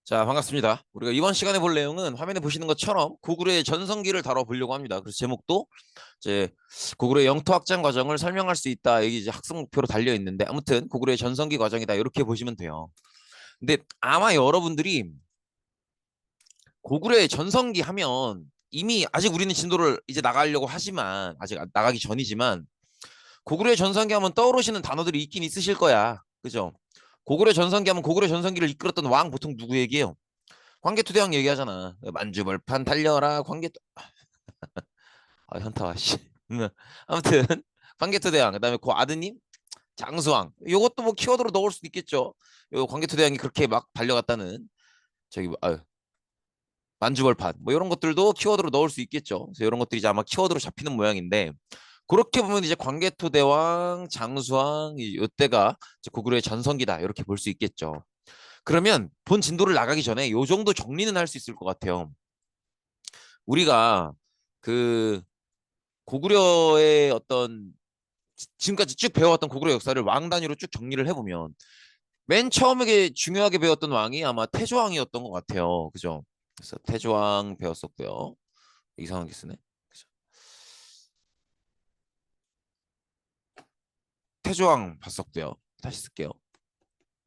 자, 반갑습니다. 우리가 이번 시간에 볼 내용은 화면에 보시는 것처럼 고구려의 전성기를 다뤄보려고 합니다. 그래서 제목도 이제 고구려의 영토 확장 과정을 설명할 수 있다. 여기 이제 학습 목표로 달려 있는데 아무튼 고구려의 전성기 과정이다. 이렇게 보시면 돼요. 근데 아마 여러분들이 고구려의 전성기 하면 이미 아직 우리는 진도를 이제 나가려고 하지만 아직 나가기 전이지만 고구려의 전성기 하면 떠오르시는 단어들이 있긴 있으실 거야. 그죠? 고구려 전성기 하면 고구려 전성기를 이끌었던 왕 보통 누구 얘기해요? 광개토대왕 얘기하잖아. 만주벌판 달려라 광개. 현타와 씨. 아무튼 광개토대왕 그다음에 그 아드님 장수왕. 요것도 뭐 키워드로 넣을 수도 있겠죠. 요 광개토대왕이 그렇게 막 달려갔다는 저기 만주벌판 뭐 이런 것들도 키워드로 넣을 수 있겠죠. 그래서 이런 것들이 이제 아마 키워드로 잡히는 모양인데 그렇게 보면 이제 광개토대왕, 장수왕 이때가 고구려의 전성기다 이렇게 볼 수 있겠죠. 그러면 본 진도를 나가기 전에 요 정도 정리는 할 수 있을 것 같아요. 우리가 그 고구려의 어떤 지금까지 쭉 배워왔던 고구려 역사를 왕 단위로 쭉 정리를 해보면 맨 처음에 중요하게 배웠던 왕이 아마 태조왕이었던 것 같아요. 그죠? 그래서 태조왕 배웠었고요. 이상하게 쓰네. 그죠? 태조왕 봤었고요. 다시 쓸게요.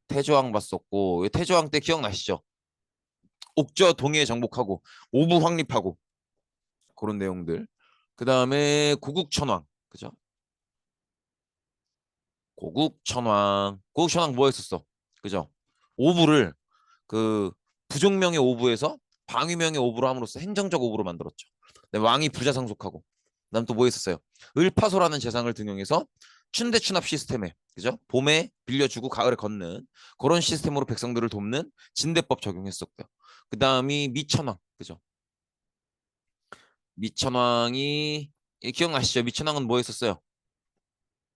태조왕 봤었고 태조왕 때 기억나시죠? 옥저 동해 정복하고 오부 확립하고 그런 내용들. 그 다음에 고국천왕. 그죠? 고국천왕 뭐 했었어? 그죠? 오부를 그 부족명의 오부에서 방위명의 오부로 함으로써 행정적 오부로 만들었죠. 근데 왕이 부자 상속하고 그다음 또 뭐 있었어요? 을파소라는 재상을 등용해서 춘대춘합 시스템에 그죠? 봄에 빌려주고 가을에 걷는 그런 시스템으로 백성들을 돕는 진대법 적용했었고요. 그다음이 미천왕 그죠? 미천왕이 기억나시죠? 미천왕은 뭐 했었어요?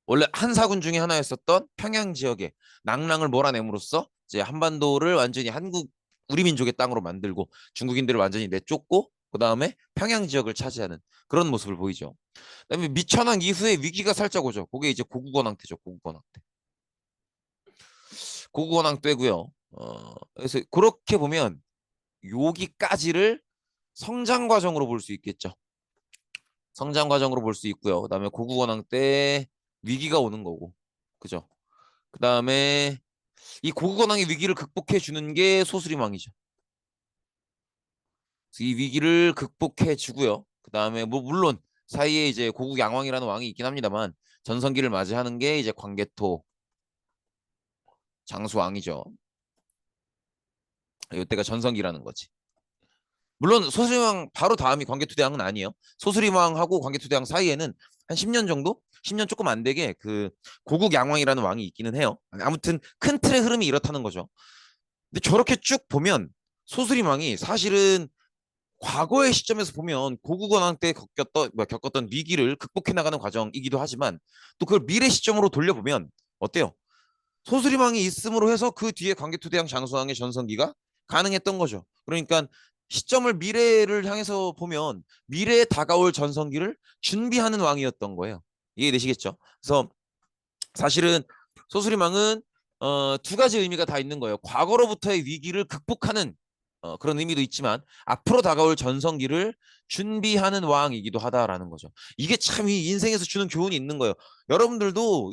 원래 한사군 중에 하나였었던 평양 지역에 낭랑을 몰아냄으로써 이제 한반도를 완전히 한국 우리 민족의 땅으로 만들고 중국인들을 완전히 내쫓고 그 다음에 평양 지역을 차지하는 그런 모습을 보이죠. 그다음에 미천왕 이후에 위기가 살짝 오죠. 그게 이제 고국원왕 때죠. 고국원왕 때. 고국원왕 때고요. 그래서 그렇게 보면 여기까지를 성장 과정으로 볼 수 있겠죠. 성장 과정으로 볼 수 있고요. 그다음에 고국원왕 때 위기가 오는 거고, 그죠? 그다음에 이 고국원왕의 위기를 극복해 주는 게 소수림왕이죠. 이 위기를 극복해 주고요. 그다음에 뭐 물론 사이에 이제 고국 양왕이라는 왕이 있긴 합니다만 전성기를 맞이하는 게 이제 광개토 장수왕이죠. 이때가 전성기라는 거지. 물론 소수림왕 바로 다음이 광개토대왕은 아니에요. 소수림왕하고 광개토대왕 사이에는 한 10년 정도? 10년 조금 안 되게 그 고국 양왕이라는 왕이 있기는 해요. 아무튼 큰 틀의 흐름이 이렇다는 거죠. 근데 저렇게 쭉 보면 소수림왕이 사실은 과거의 시점에서 보면 고국원왕 때 겪었던 위기를 극복해 나가는 과정이기도 하지만 또 그걸 미래 시점으로 돌려보면 어때요? 소수림왕이 있음으로 해서 그 뒤에 광개토대왕 장수왕의 전성기가 가능했던 거죠. 그러니까 시점을 미래를 향해서 보면 미래에 다가올 전성기를 준비하는 왕이었던 거예요. 이해되시겠죠? 그래서 사실은 소수림왕은 두 가지 의미가 다 있는 거예요. 과거로부터의 위기를 극복하는 그런 의미도 있지만 앞으로 다가올 전성기를 준비하는 왕이기도 하다라는 거죠. 이게 참 이 인생에서 주는 교훈이 있는 거예요. 여러분들도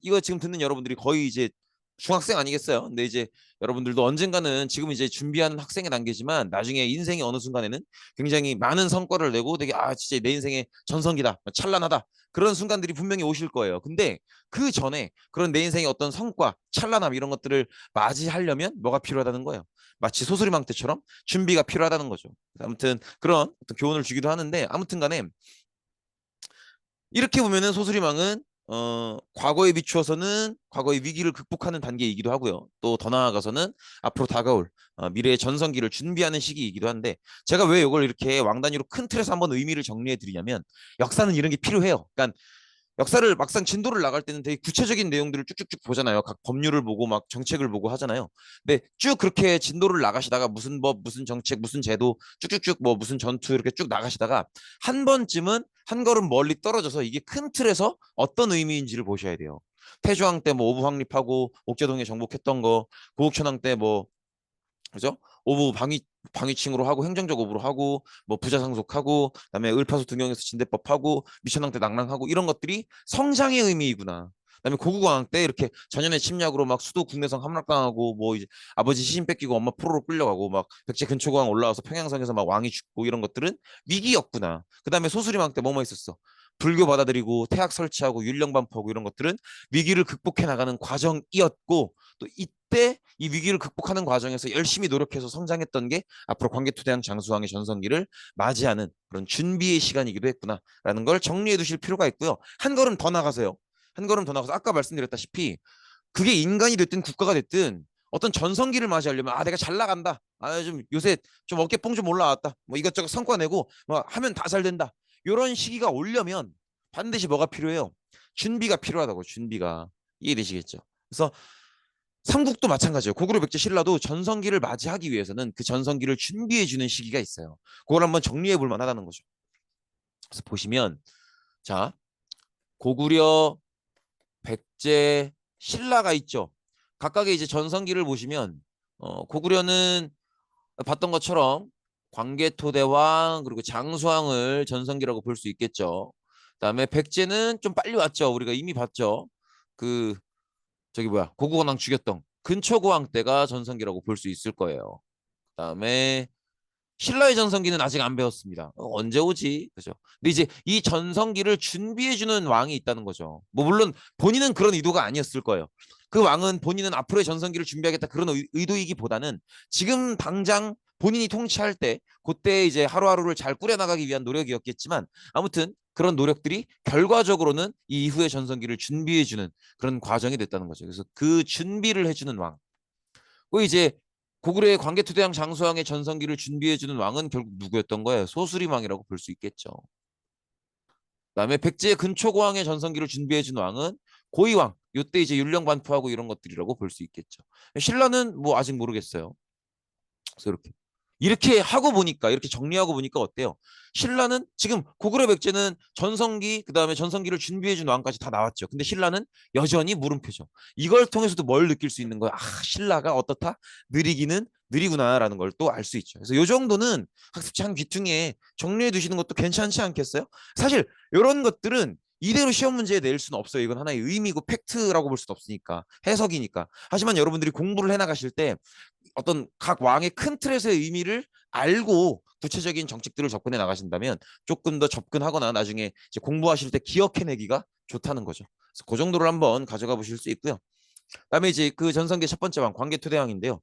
이거 지금 듣는 여러분들이 거의 이제 중학생 아니겠어요? 근데 이제 여러분들도 언젠가는 지금 이제 준비하는 학생의 단계지만 나중에 인생의 어느 순간에는 굉장히 많은 성과를 내고 되게 진짜 내 인생의 전성기다, 찬란하다 그런 순간들이 분명히 오실 거예요. 근데 그 전에 그런 내 인생의 어떤 성과, 찬란함 이런 것들을 맞이하려면 뭐가 필요하다는 거예요. 마치 소수리망 때처럼 준비가 필요하다는 거죠. 아무튼 그런 어떤 교훈을 주기도 하는데 아무튼 간에 이렇게 보면은 소수리망은 과거에 비추어서는 과거의 위기를 극복하는 단계이기도 하고요. 또 더 나아가서는 앞으로 다가올 미래의 전성기를 준비하는 시기이기도 한데 제가 왜 이걸 이렇게 왕 단위로 큰 틀에서 한번 의미를 정리해 드리냐면 역사는 이런 게 필요해요. 그러니까 역사를 막상 진도를 나갈 때는 되게 구체적인 내용들을 쭉쭉쭉 보잖아요. 각 법률을 보고 막 정책을 보고 하잖아요. 근데 쭉 그렇게 진도를 나가시다가 무슨 법, 무슨 정책, 무슨 제도 쭉쭉쭉 뭐 무슨 전투 이렇게 쭉 나가시다가 한 번쯤은 한 걸음 멀리 떨어져서 이게 큰 틀에서 어떤 의미인지를 보셔야 돼요. 태조왕 때 뭐 오부 확립하고 옥저동에 정복했던 거, 고국천왕 때 뭐 그죠? 오부 방위층으로 하고 행정적 오부로 하고 뭐 부자 상속하고 그다음에 을파수 등용해서 진대법하고 미천왕 때 낙랑하고 이런 것들이 성장의 의미이구나. 그다음에 고구광 때 이렇게 전연의 침략으로 막 수도 국내성 함락당하고 뭐 이제 아버지 시신 뺏기고 엄마 포로로 끌려가고 막 백제 근초고왕 올라와서 평양성에서 막 왕이 죽고 이런 것들은 위기였구나. 그다음에 소수리망 때 뭐뭐 있었어? 불교 받아들이고 태학 설치하고 율령 반포하고 이런 것들은 위기를 극복해 나가는 과정이었고 또 이때 이 위기를 극복하는 과정에서 열심히 노력해서 성장했던 게 앞으로 광개토대왕 장수왕의 전성기를 맞이하는 그런 준비의 시간이기도 했구나라는 걸 정리해 두실 필요가 있고요. 한 걸음 더 나가서요. 한 걸음 더 나가서 아까 말씀드렸다시피 그게 인간이 됐든 국가가 됐든 어떤 전성기를 맞이하려면 아 내가 잘 나간다. 아 좀 요새 좀 어깨 뽕 좀 올라왔다. 뭐 이것저것 성과 내고 뭐 하면 다 잘 된다. 이런 시기가 오려면 반드시 뭐가 필요해요? 준비가 필요하다고 준비가 이해되시겠죠? 그래서 삼국도 마찬가지예요. 고구려 백제 신라도 전성기를 맞이하기 위해서는 그 전성기를 준비해 주는 시기가 있어요. 그걸 한번 정리해 볼 만하다는 거죠. 그래서 보시면 자 고구려 백제 신라가 있죠. 각각의 이제 전성기를 보시면 고구려는 봤던 것처럼 광개토대왕 그리고 장수왕을 전성기라고 볼 수 있겠죠. 그다음에 백제는 좀 빨리 왔죠. 우리가 이미 봤죠. 그 저기 뭐야 고구려왕 죽였던 근초고왕 때가 전성기라고 볼 수 있을 거예요. 그다음에 신라의 전성기는 아직 안 배웠습니다. 언제 오지? 그죠? 근데 이제 이 전성기를 준비해주는 왕이 있다는 거죠. 뭐 물론 본인은 그런 의도가 아니었을 거예요. 그 왕은 본인은 앞으로의 전성기를 준비하겠다 그런 의도이기보다는 지금 당장 본인이 통치할 때 그때 이제 하루하루를 잘 꾸려나가기 위한 노력이었겠지만 아무튼 그런 노력들이 결과적으로는 이 이후의 전성기를 준비해주는 그런 과정이 됐다는 거죠. 그래서 그 준비를 해주는 왕. 그 이제 고구려의 광개토대왕 장수왕의 전성기를 준비해주는 왕은 결국 누구였던 거예요? 소수리왕이라고 볼 수 있겠죠. 그다음에 백제 근초고왕의 전성기를 준비해준 왕은 고이왕. 이때 이제 율령 반포하고 이런 것들이라고 볼 수 있겠죠. 신라는 뭐 아직 모르겠어요. 그래서 이렇게 하고 보니까 이렇게 정리하고 보니까 어때요? 신라는 지금 고구려 백제는 전성기 그다음에 전성기를 준비해준 왕까지 다 나왔죠. 근데 신라는 여전히 물음표죠. 이걸 통해서도 뭘 느낄 수 있는 거야? 아 신라가 어떻다? 느리기는 느리구나라는 걸 또 알 수 있죠. 그래서 이 정도는 학습지 한 귀퉁이에 정리해 두시는 것도 괜찮지 않겠어요? 사실 이런 것들은 이대로 시험 문제에 낼 수는 없어요. 이건 하나의 의미고 팩트라고 볼 수도 없으니까 해석이니까. 하지만 여러분들이 공부를 해나가실 때 어떤 각 왕의 큰 틀에서의 의미를 알고 구체적인 정책들을 접근해 나가신다면 조금 더 접근하거나 나중에 이제 공부하실 때 기억해내기가 좋다는 거죠. 그래서 그 정도를 한번 가져가 보실 수 있고요. 그다음에 이제 그 전성기 첫 번째 왕 광개토대왕인데요.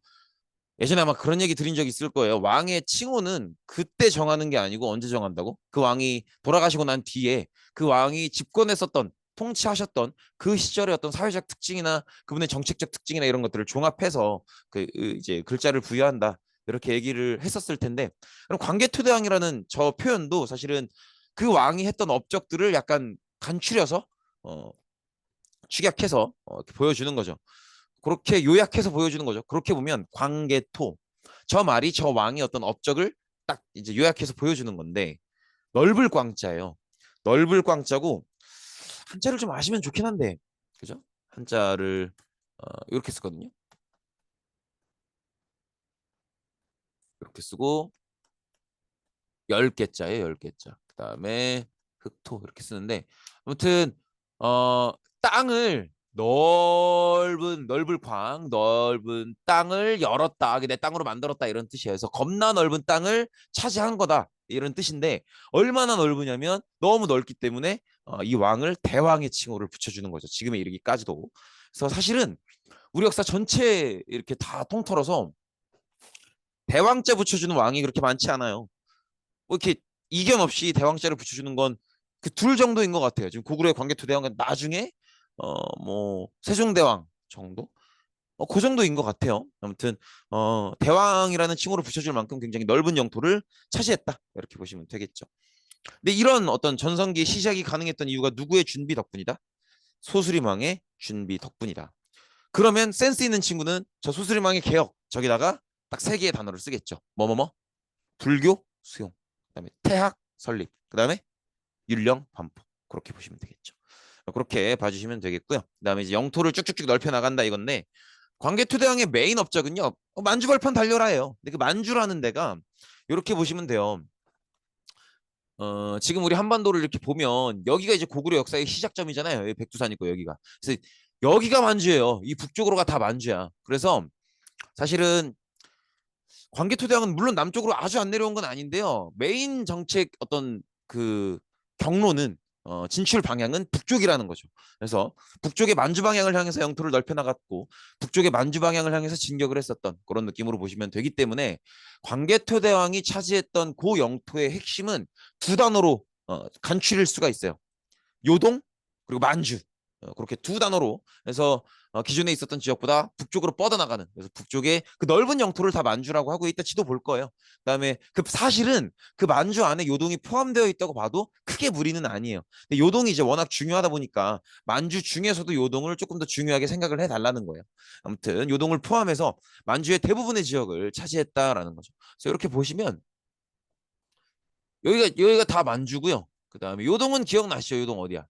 예전에 아마 그런 얘기 드린 적 있을 거예요. 왕의 칭호는 그때 정하는 게 아니고 언제 정한다고? 그 왕이 돌아가시고 난 뒤에 그 왕이 집권했었던 통치하셨던 그 시절의 어떤 사회적 특징이나 그분의 정책적 특징이나 이런 것들을 종합해서 그 이제 글자를 부여한다. 이렇게 얘기를 했었을 텐데 그럼 광개토대왕이라는 저 표현도 사실은 그 왕이 했던 업적들을 약간 간추려서 어, 축약해서 이렇게 보여주는 거죠. 그렇게 요약해서 보여주는 거죠. 그렇게 보면 광개토 저 말이 저 왕의 어떤 업적을 딱 이제 요약해서 보여주는 건데 넓을 광자예요. 넓을 광자고 한자를 좀 아시면 좋긴 한데 그죠? 한자를 이렇게 쓰거든요. 이렇게 쓰고 10개자예요. 10개자. 그다음에 흑토 이렇게 쓰는데 아무튼 땅을 넓을 광 넓은 땅을 열었다. 내 땅으로 만들었다 이런 뜻이에요. 그래서 겁나 넓은 땅을 차지한 거다. 이런 뜻인데 얼마나 넓으냐면 너무 넓기 때문에 이 왕을 대왕의 칭호를 붙여주는 거죠. 지금에 이르기까지도. 그래서 사실은 우리 역사 전체 이렇게 다 통틀어서 대왕자 붙여주는 왕이 그렇게 많지 않아요. 뭐 이렇게 이견 없이 대왕자를 붙여주는 건 그 둘 정도인 것 같아요. 지금 고구려의 광개토대왕은 나중에 뭐 세종대왕 정도? 그 정도인 것 같아요. 아무튼 대왕이라는 칭호를 붙여줄 만큼 굉장히 넓은 영토를 차지했다. 이렇게 보시면 되겠죠. 근데 이런 어떤 전성기의 시작이 가능했던 이유가 누구의 준비 덕분이다? 소수림왕의 준비 덕분이다. 그러면 센스 있는 친구는 저 소수림왕의 개혁 저기다가 딱 세 개의 단어를 쓰겠죠. 뭐뭐뭐 불교 수용, 그다음에 태학 설립, 그다음에 율령 반포 그렇게 보시면 되겠죠. 그렇게 봐주시면 되겠고요. 그다음에 이제 영토를 쭉쭉쭉 넓혀 나간다 이건데 광개토대왕의 메인 업적은요. 만주벌판 달려라예요. 근데 그 만주라는 데가 이렇게 보시면 돼요. 지금 우리 한반도를 이렇게 보면 여기가 이제 고구려 역사의 시작점이잖아요. 여기 백두산 있고 여기가. 그래서 여기가 만주예요. 이 북쪽으로가 다 만주야. 그래서 사실은 광개토대왕은 물론 남쪽으로 아주 안 내려온 건 아닌데요. 메인 정책 어떤 그 경로는 진출 방향은 북쪽이라는 거죠. 그래서 북쪽의 만주 방향을 향해서 영토를 넓혀 나갔고 북쪽의 만주 방향을 향해서 진격을 했었던 그런 느낌으로 보시면 되기 때문에 광개토대왕이 차지했던 그 영토의 핵심은 두 단어로 간추릴 수가 있어요. 요동 그리고 만주 그렇게 두 단어로 해서 기존에 있었던 지역보다 북쪽으로 뻗어나가는 그래서 북쪽의 그 넓은 영토를 다 만주라고 하고 이따 지도 볼 거예요. 그다음에 그 사실은 그 만주 안에 요동이 포함되어 있다고 봐도 크게 무리는 아니에요. 근데 요동이 이제 워낙 중요하다 보니까 만주 중에서도 요동을 조금 더 중요하게 생각을 해달라는 거예요. 아무튼 요동을 포함해서 만주의 대부분의 지역을 차지했다라는 거죠. 그래서 이렇게 보시면 여기가 다 만주고요. 그다음에 요동은 기억나시죠? 요동 어디야?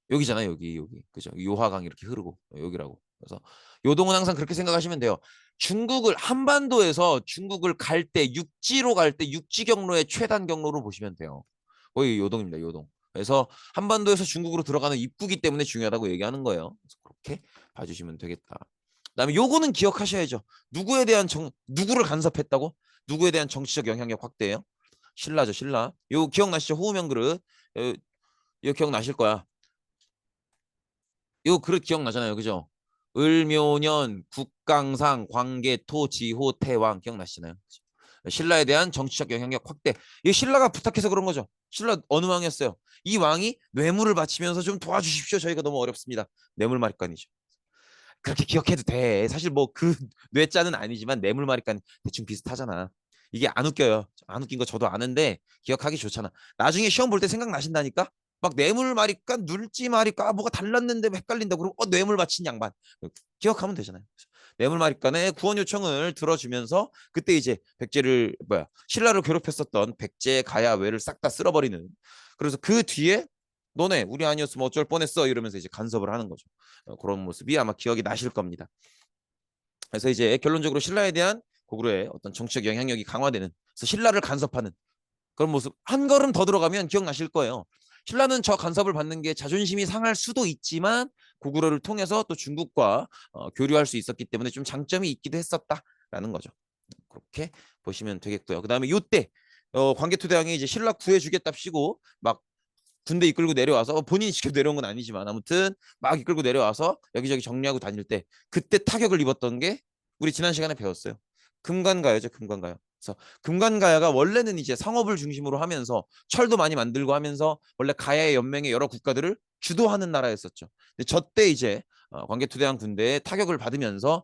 여기잖아요. 여기. 그죠? 요하강 이렇게 흐르고 여기라고. 그래서 요동은 항상 그렇게 생각하시면 돼요. 중국을 한반도에서 중국을 갈 때 육지로 갈 때 육지 경로의 최단 경로로 보시면 돼요. 거기 요동입니다. 요동. 그래서 한반도에서 중국으로 들어가는 입구기 때문에 중요하다고 얘기하는 거예요. 그래서 그렇게 봐주시면 되겠다. 그다음에 요거는 기억하셔야죠. 누구를 간섭했다고? 누구에 대한 정치적 영향력 확대예요? 신라죠, 신라. 요 기억나시죠? 호우명 그릇. 이거 기억나실 거야. 이거 그릇 기억나잖아요. 그죠? 을묘년, 국강상, 광개토, 지호, 태왕 기억나시나요? 신라에 대한 정치적 영향력 확대. 이 신라가 부탁해서 그런 거죠. 신라 어느 왕이었어요? 이 왕이 뇌물을 바치면서 좀 도와주십시오. 저희가 너무 어렵습니다. 뇌물마리간이죠. 그렇게 기억해도 돼. 사실 뭐 그 뇌자는 아니지만 뇌물마리간 대충 비슷하잖아. 이게 안 웃겨요. 안 웃긴 거 저도 아는데 기억하기 좋잖아. 나중에 시험 볼 때 생각나신다니까? 막 뇌물마리간, 눌지마리간 뭐가 달랐는데 헷갈린다 그러고 뇌물 바친 양반. 기억하면 되잖아요. 뇌물마리간의 구원 요청을 들어주면서 그때 이제 백제를 신라를 괴롭혔었던 백제 가야 외를 싹 다 쓸어버리는. 그래서 그 뒤에 너네 우리 아니었으면 어쩔 뻔했어 이러면서 이제 간섭을 하는 거죠. 그런 모습이 아마 기억이 나실 겁니다. 그래서 이제 결론적으로 신라에 대한 고구려의 어떤 정치적 영향력이 강화되는 그래서 신라를 간섭하는 그런 모습 한 걸음 더 들어가면 기억나실 거예요. 신라는 저 간섭을 받는 게 자존심이 상할 수도 있지만 고구려를 통해서 또 중국과 교류할 수 있었기 때문에 좀 장점이 있기도 했었다라는 거죠. 그렇게 보시면 되겠고요. 그다음에 요때 광개토대왕이 이제 신라 구해주겠답시고 막 군대 이끌고 내려와서 본인이 직접 내려온 건 아니지만 아무튼 막 이끌고 내려와서 여기저기 정리하고 다닐 때 그때 타격을 입었던 게 우리 지난 시간에 배웠어요. 금관가야죠, 금관가요. 그래서 금관가야가 원래는 이제 상업을 중심으로 하면서 철도 많이 만들고 하면서 원래 가야의 연맹의 여러 국가들을 주도하는 나라였었죠. 근데 저때 이제 광개토대왕 군대에 타격을 받으면서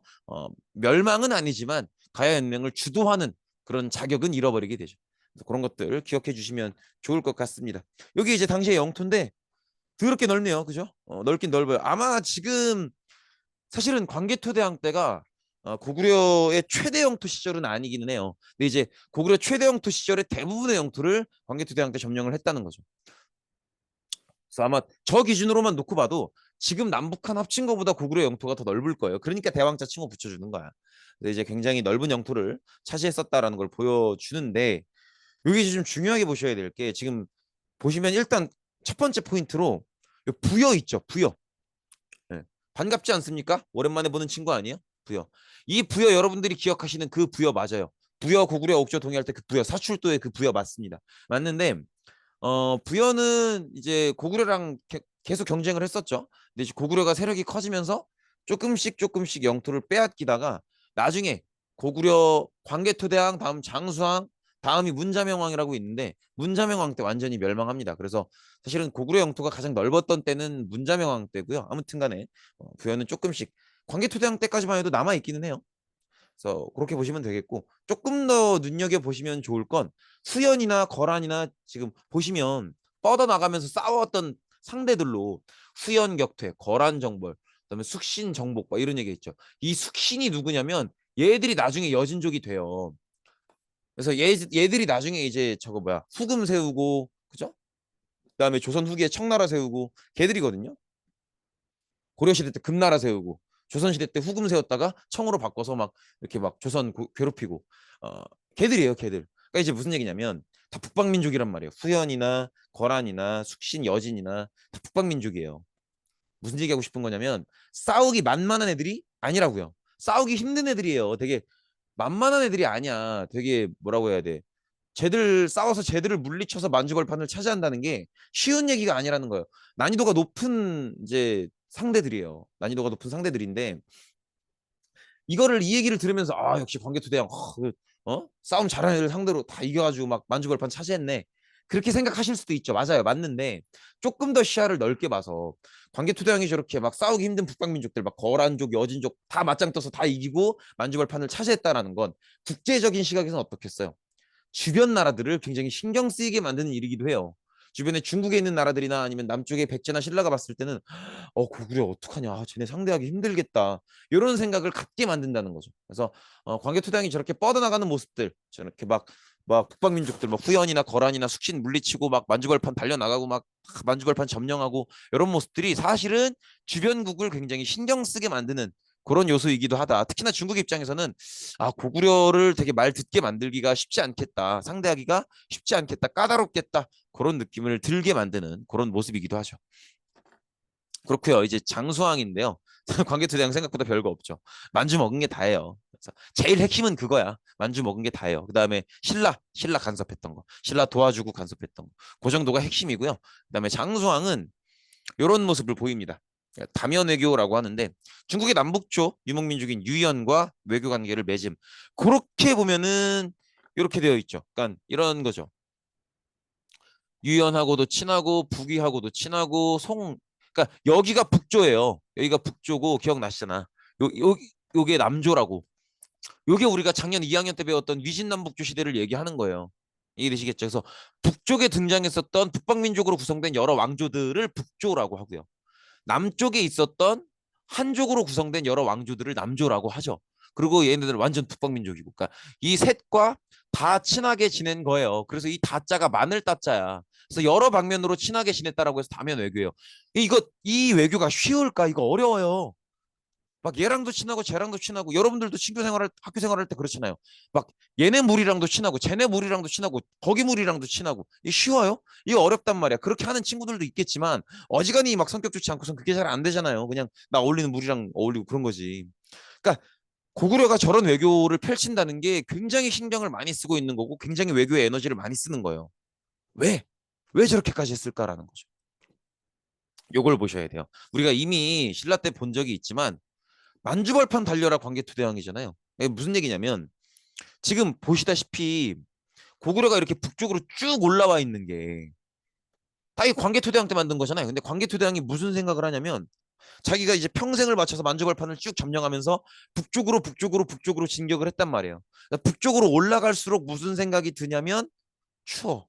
멸망은 아니지만 가야 연맹을 주도하는 그런 자격은 잃어버리게 되죠. 그런 것들 기억해 주시면 좋을 것 같습니다. 여기 이제 당시의 영토인데 더럽게 넓네요. 그죠? 넓긴 넓어요. 아마 지금 사실은 광개토대왕 때가 고구려의 최대 영토 시절은 아니기는 해요. 근데 이제 고구려 최대 영토 시절의 대부분의 영토를 광개토대왕 때 점령을 했다는 거죠. 그래서 아마 저 기준으로만 놓고 봐도 지금 남북한 합친 것보다 고구려 영토가 더 넓을 거예요. 그러니까 대왕자 칭호 붙여주는 거야. 근데 이제 굉장히 넓은 영토를 차지했었다라는 걸 보여주는데 여기 이제 좀 중요하게 보셔야 될 게 지금 보시면 일단 첫 번째 포인트로 부여 있죠. 부여. 네. 반갑지 않습니까? 오랜만에 보는 친구 아니에요? 부여. 이 부여 여러분들이 기억하시는 그 부여 맞아요. 부여 고구려 옥조 동의할 때 그 부여 사출도의 그 부여 맞습니다. 맞는데 부여는 이제 고구려랑 계속 경쟁을 했었죠. 근데 이제 고구려가 세력이 커지면서 조금씩 영토를 빼앗기다가 나중에 고구려 광개토대왕 다음 장수왕 다음이 문자명왕이라고 있는데 문자명왕 때 완전히 멸망합니다. 그래서 사실은 고구려 영토가 가장 넓었던 때는 문자명왕 때고요. 아무튼간에 부여는 조금씩 광개토대왕 때까지만 해도 남아 있기는 해요. 그래서 그렇게 보시면 되겠고 조금 더 눈여겨 보시면 좋을 건 수연이나 거란이나 지금 보시면 뻗어나가면서 싸웠던 상대들로 수연 격퇴, 거란 정벌, 그다음에 숙신 정복 뭐 이런 얘기 있죠. 이 숙신이 누구냐면 얘들이 나중에 여진족이 돼요. 그래서 얘들이 나중에 이제 저거 후금 세우고 그죠? 그다음에 조선 후기에 청나라 세우고 걔들이거든요. 고려시대 때 금나라 세우고 조선시대 때 후금 세웠다가 청으로 바꿔서 막 이렇게 막 조선 괴롭히고 걔들이에요, 걔들. 그러니까 이제 무슨 얘기냐면 다 북방민족이란 말이에요. 후연이나 거란이나 숙신, 여진이나 다 북방민족이에요. 무슨 얘기하고 싶은 거냐면 싸우기 만만한 애들이 아니라고요. 싸우기 힘든 애들이에요. 되게 만만한 애들이 아니야. 되게 뭐라고 해야 돼. 쟤들 싸워서 쟤들을 물리쳐서 만주벌판을 차지한다는 게 쉬운 얘기가 아니라는 거예요. 난이도가 높은 이제 상대들이에요. 난이도가 높은 상대들인데 이거를 이 얘기를 들으면서 아 역시 관계투대왕 싸움 잘하는 애들 상대로 다 이겨가지고 막 만주벌판 차지했네. 그렇게 생각하실 수도 있죠. 맞아요. 맞는데 조금 더 시야를 넓게 봐서 관계투대왕이 저렇게 막 싸우기 힘든 북방민족들 막 거란족, 여진족 다 맞짱 떠서 다 이기고 만주벌판을 차지했다라는 건 국제적인 시각에서는 어떻겠어요? 주변 나라들을 굉장히 신경 쓰이게 만드는 일이기도 해요. 주변에 중국에 있는 나라들이나 아니면 남쪽에 백제나 신라가 봤을 때는 고구려 어떡하냐, 쟤네 상대하기 힘들겠다, 이런 생각을 갖게 만든다는 거죠. 그래서 광개토대왕이 저렇게 뻗어나가는 모습들, 저렇게 막 북방민족들 막 후연이나 거란이나 숙신 물리치고 막 만주벌판 달려나가고 막 만주벌판 점령하고 이런 모습들이 사실은 주변국을 굉장히 신경 쓰게 만드는 그런 요소이기도 하다. 특히나 중국 입장에서는 고구려를 되게 말 듣게 만들기가 쉽지 않겠다, 상대하기가 쉽지 않겠다, 까다롭겠다, 그런 느낌을 들게 만드는 그런 모습이기도 하죠. 그렇고요. 이제 장수왕인데요. 관계투대왕 생각보다 별거 없죠. 만주 먹은 게 다예요. 그래서 제일 핵심은 그거야. 만주 먹은 게 다예요. 그다음에 신라 간섭했던 거, 신라 도와주고 간섭했던 거, 그 정도가 핵심이고요. 그다음에 장수왕은 이런 모습을 보입니다. 다면 외교라고 하는데 중국의 남북조 유목민족인 유연과 외교 관계를 맺음. 그렇게 보면은 이렇게 되어 있죠. 그러니까 이런 거죠. 유연하고도 친하고 북위하고도 친하고 그러니까 여기가 북조예요. 여기가 북조고 기억나시잖아. 요게 남조라고. 요게 우리가 작년 2학년 때 배웠던 위진남북조 시대를 얘기하는 거예요. 이해되시겠죠? 그래서 북쪽에 등장했었던 북방민족으로 구성된 여러 왕조들을 북조라고 하고요. 남쪽에 있었던 한족으로 구성된 여러 왕조들을 남조라고 하죠. 그리고 얘네들은 완전 북방민족이고, 그러니까 이 셋과 다 친하게 지낸 거예요. 그래서 이 다자가 마늘 따자야. 그래서 여러 방면으로 친하게 지냈다라고 해서 다면 외교예요. 이 외교가 쉬울까? 이거 어려워요. 막 얘랑도 친하고 쟤랑도 친하고, 여러분들도 친구 생활할 학교 생활할 때 그렇잖아요. 막 얘네 무리랑도 친하고 쟤네 무리랑도 친하고 거기 무리랑도 친하고, 이게 쉬워요? 이거 어렵단 말이야. 그렇게 하는 친구들도 있겠지만 어지간히 막 성격 좋지 않고선 그게 잘 안 되잖아요. 그냥 나 어울리는 무리랑 어울리고 그런 거지. 그러니까 고구려가 저런 외교를 펼친다는 게 굉장히 신경을 많이 쓰고 있는 거고 굉장히 외교에 에너지를 많이 쓰는 거예요. 왜? 왜 저렇게까지 했을까라는 거죠. 요걸 보셔야 돼요. 우리가 이미 신라 때 본 적이 있지만 만주벌판 달려라 관계투대왕이잖아요. 이게 무슨 얘기냐면 지금 보시다시피 고구려가 이렇게 북쪽으로 쭉 올라와 있는 게 다 이 관계투대왕 때 만든 거잖아요. 근데 관계투대왕이 무슨 생각을 하냐면 자기가 이제 평생을 바쳐서 만주벌판을 쭉 점령하면서 북쪽으로 진격을 했단 말이에요. 그러니까 북쪽으로 올라갈수록 무슨 생각이 드냐면 추워.